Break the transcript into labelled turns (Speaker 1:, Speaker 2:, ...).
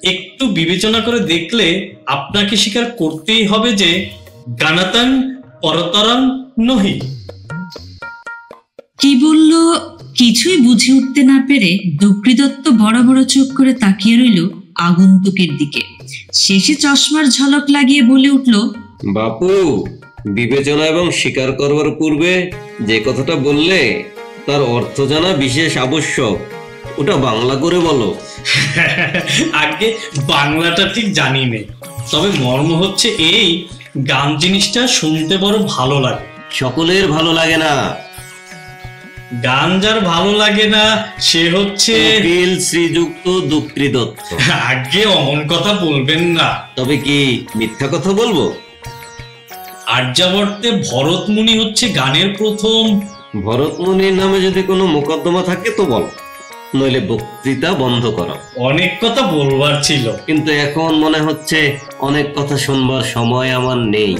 Speaker 1: একটু বিবেচনা করে দেখলে আপনাকে স্বীকার করতেই হবে যে গানাতাং পরতরং নহি।
Speaker 2: কি বলল কিছুই বুঝে উঠতে না পেরে দুগ্গি দত্ত বড় বড় চোখ করে তাকিয়ে রইল আগন্তুকের দিকে। শেষে চশমার ঝলক লাগিয়ে বলে উঠল,
Speaker 3: বাপু, বিবেচনা এবং স্বীকার করবার পূর্বে যে কথাটা বললে তার অর্থ জানা বিশেষ আবশ্যক। ওটা বাংলা করে বলো।
Speaker 1: আগে বাংলাটা ঠিক জানি নেই, তবে মর্ম হচ্ছে এই, গান জিনিসটা শুনতে বড় ভালো লাগে।
Speaker 3: সকলের ভালো লাগে না।
Speaker 1: গান যার ভালো লাগে না সে হচ্ছে
Speaker 3: উকিল শ্রীযুক্ত দুগ্গি দত্ত।
Speaker 1: আগে অমন কথা বলবেন না।
Speaker 3: তবে কি মিথ্যা কথা বলবো?
Speaker 1: আর্যাবর্তে ভরত মুনি হচ্ছে গানের প্রথম।
Speaker 3: ভরত মুনির নামে যদি কোনো মোকদ্দমা থাকে তো বল, নইলে বক্তৃতা বন্ধ করো।
Speaker 1: অনেক কথা বলবার ছিল,
Speaker 3: কিন্তু এখন মনে হচ্ছে অনেক কথা শুনবার সময় আমার নেই।